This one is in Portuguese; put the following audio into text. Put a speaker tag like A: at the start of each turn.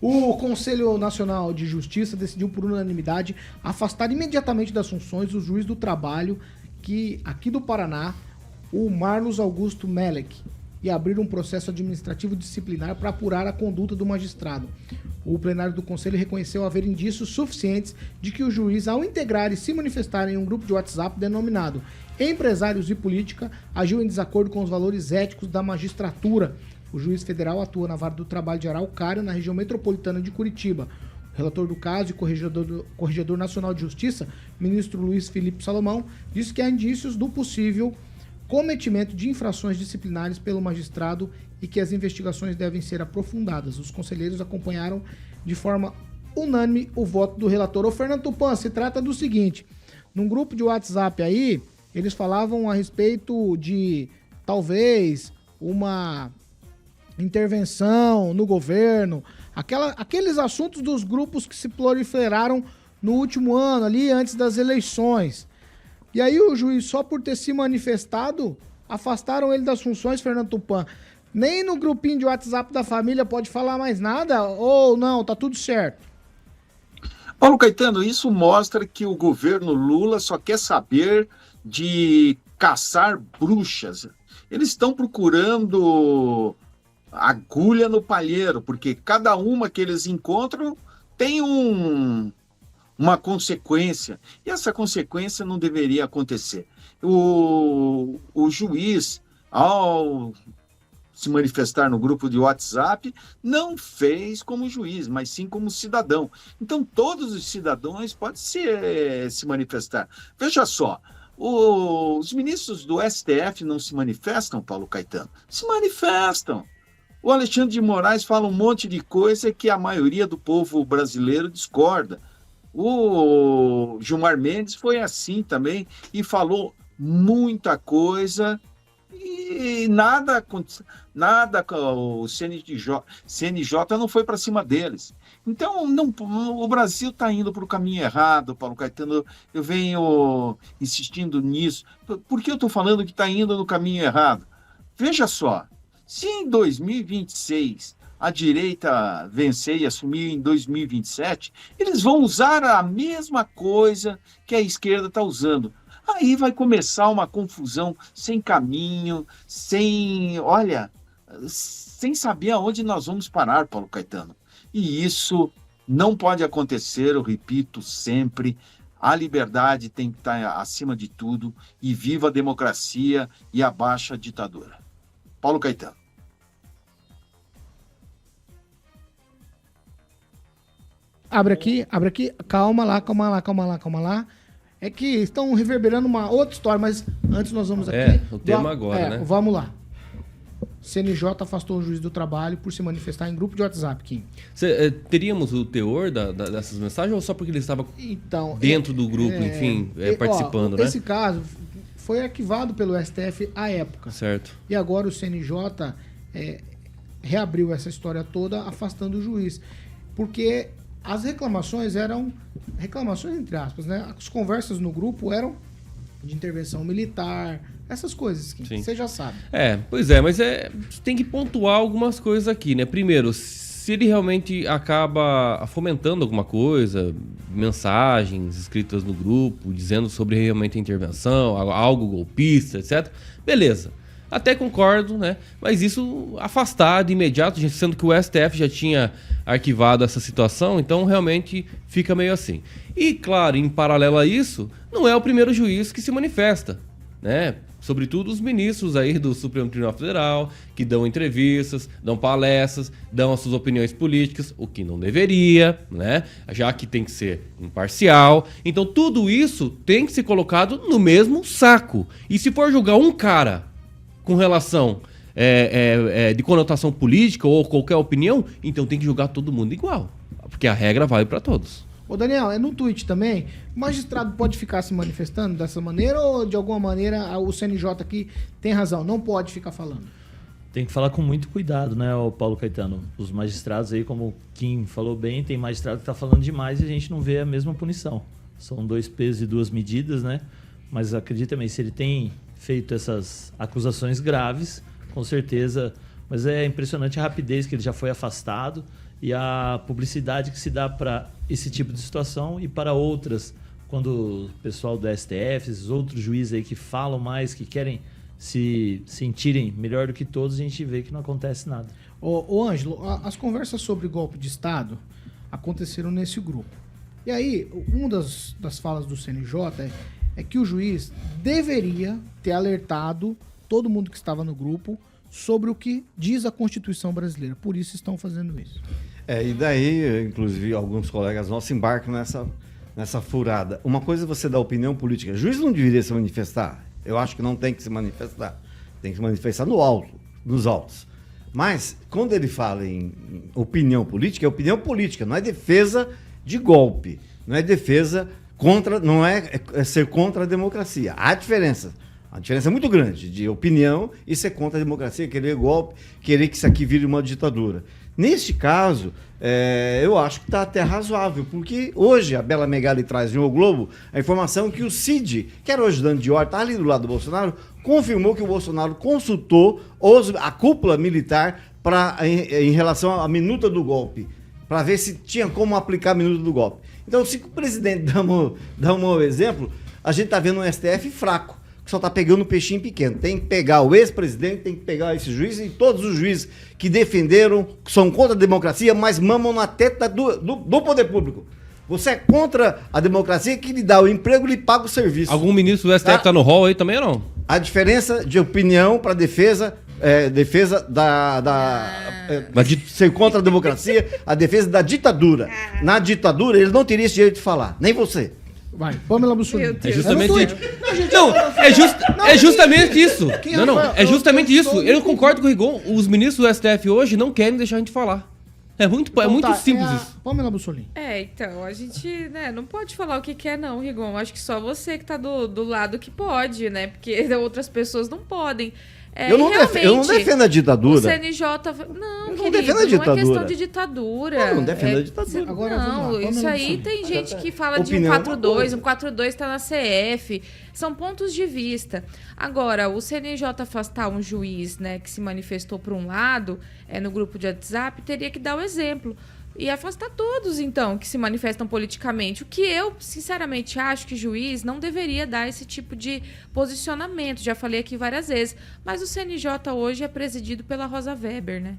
A: O Conselho Nacional de Justiça decidiu por unanimidade afastar imediatamente das funções o juiz do trabalho aqui do Paraná, o Marlos Augusto Melek, e abrir um processo administrativo disciplinar para apurar a conduta do magistrado. O plenário do Conselho reconheceu haver indícios suficientes de que o juiz, ao integrar e se manifestar em um grupo de WhatsApp denominado Empresários e Política, agiu em desacordo com os valores éticos da magistratura. O juiz federal atua na Vara do Trabalho de Araucária, na região metropolitana de Curitiba. O relator do caso e corregedor nacional de justiça, ministro Luiz Felipe Salomão, disse que há indícios do possível cometimento de infrações disciplinares pelo magistrado e que as investigações devem ser aprofundadas. Os conselheiros acompanharam de forma unânime o voto do relator. Ô Fernando Tupan, se trata do seguinte: num grupo de WhatsApp aí, eles falavam a respeito de talvez uma intervenção no governo, aqueles assuntos dos grupos que se proliferaram no último ano ali, antes das eleições. E aí o juiz, só por ter se manifestado, afastaram ele das funções, Fernando Tupan. Nem no grupinho de WhatsApp da família pode falar mais nada? Ou não, tá tudo certo?
B: Paulo Caetano, isso mostra que o governo Lula só quer saber de caçar bruxas. Eles estão procurando agulha no palheiro, porque cada uma que eles encontram tem uma consequência, e essa consequência não deveria acontecer. O juiz, ao se manifestar no grupo de WhatsApp, não fez como juiz, mas sim como cidadão. Então, todos os cidadãos podem se manifestar. Veja só, os ministros do STF não se manifestam, Paulo Caetano? Se manifestam. O Alexandre de Moraes fala um monte de coisa que a maioria do povo brasileiro discorda. O Gilmar Mendes foi assim também e falou muita coisa e nada o CNJ não foi para cima deles. Então, o Brasil está indo para o caminho errado, Paulo Caetano. Eu venho insistindo nisso. Por que eu estou falando que está indo no caminho errado? Veja só, se em 2026 a direita vencer e assumir em 2027, eles vão usar a mesma coisa que a esquerda está usando. Aí vai começar uma confusão sem caminho, sem saber aonde nós vamos parar, Paulo Caetano. E isso não pode acontecer, eu repito sempre, a liberdade tem que estar acima de tudo, e viva a democracia e abaixa a ditadura. Paulo Caetano.
A: Abre aqui, calma lá. É que estão reverberando uma outra história, mas antes nós vamos aqui...
C: o tema agora, né?
A: Vamos lá. CNJ afastou o juiz do trabalho por se manifestar em grupo de WhatsApp, Kim.
C: Teríamos o teor dessas mensagens ou só porque ele estava dentro do grupo, participando, né?
A: Esse caso foi arquivado pelo STF à época.
C: Certo.
A: E agora o CNJ reabriu essa história toda, afastando o juiz. Porque as reclamações eram reclamações entre aspas, né? As conversas no grupo eram de intervenção militar, essas coisas que você já sabe.
C: Pois é, mas tem que pontuar algumas coisas aqui, né? Primeiro, se ele realmente acaba fomentando alguma coisa, mensagens escritas no grupo, dizendo sobre realmente a intervenção, algo golpista, etc., beleza. Até concordo, né? Mas isso afastar de imediato, sendo que o STF já tinha arquivado essa situação, então realmente fica meio assim. E, claro, em paralelo a isso, não é o primeiro juiz que se manifesta, né? Sobretudo os ministros aí do Supremo Tribunal Federal, que dão entrevistas, dão palestras, dão as suas opiniões políticas, o que não deveria, né? Já que tem que ser imparcial. Então tudo isso tem que ser colocado no mesmo saco. E se for julgar um cara com relação de conotação política ou qualquer opinião, então tem que julgar todo mundo igual, porque a regra vale para todos.
A: Ô Daniel, no tweet também, o magistrado pode ficar se manifestando dessa maneira ou de alguma maneira o CNJ aqui tem razão, não pode ficar falando?
D: Tem que falar com muito cuidado, né, Paulo Caetano? Os magistrados aí, como o Kim falou bem, tem magistrado que está falando demais e a gente não vê a mesma punição. São 2 pesos e 2 medidas, né? Mas acredita-me, se ele tem feito essas acusações graves, com certeza... Mas é impressionante a rapidez que ele já foi afastado e a publicidade que se dá para esse tipo de situação e para outras, quando o pessoal do STF, esses outros juízes aí que falam mais, que querem se sentirem melhor do que todos, a gente vê que não acontece nada.
A: Ô Ângelo, as conversas sobre golpe de Estado aconteceram nesse grupo. E aí, uma das falas do CNJ é que o juiz deveria ter alertado todo mundo que estava no grupo sobre o que diz a Constituição brasileira. Por isso estão fazendo isso.
E: E daí, inclusive, alguns colegas nossos embarcam nessa furada. Uma coisa é você dar opinião política. O juiz não deveria se manifestar. Eu acho que não tem que se manifestar. Tem que se manifestar nos autos. Mas, quando ele fala em opinião política, é opinião política, não é defesa de golpe. Não é defesa contra, não é ser contra a democracia. Há diferença. A diferença é muito grande de opinião e ser contra a democracia, querer golpe, querer que isso aqui vire uma ditadura. Neste caso, eu acho que está até razoável, porque hoje a Bela Megali traz no O Globo a informação que o Cid, que era o ajudante de ordem, está ali do lado do Bolsonaro, confirmou que o Bolsonaro consultou a cúpula militar em relação à minuta do golpe, para ver se tinha como aplicar a minuta do golpe. Então, se o presidente dá um exemplo, a gente está vendo um STF fraco, que só está pegando um peixinho pequeno. Tem que pegar o ex-presidente, tem que pegar esse juiz e todos os juízes que defenderam, que são contra a democracia, mas mamam na teta do poder público. Você é contra a democracia que lhe dá o emprego e lhe paga o serviço.
C: Algum ministro do STF tá no hall aí também ou não?
E: A diferença de opinião para defesa ser contra a democracia, a defesa da ditadura. Na ditadura, eles não teriam esse direito de falar, nem você.
A: Vai, Pamela Bussolini.
C: É justamente é justamente isso. É justamente isso. Eu concordo com o Rigon. Os ministros do STF hoje não querem deixar a gente falar. É muito simples isso.
A: Pamela Bussolini.
F: Então, a gente, não pode falar o que quer não, Rigon. Acho que só você que tá do lado que pode, né? Porque outras pessoas não podem.
E: Eu não defendo a ditadura.
F: O CNJ... Não,
E: eu não defendo a ditadura.
F: Não é questão de ditadura.
E: Eu não defendo a ditadura.
A: Agora,
F: não, isso aí tem gente que fala de um 4-2, um 4-2 tá na CF. São pontos de vista. Agora, o CNJ afastar um juiz, né, que se manifestou por um lado, no grupo de WhatsApp, teria que dar o exemplo. E afastar todos, então, que se manifestam politicamente. O que eu, sinceramente, acho que juiz não deveria dar esse tipo de posicionamento. Já falei aqui várias vezes. Mas o CNJ hoje é presidido pela Rosa Weber, né?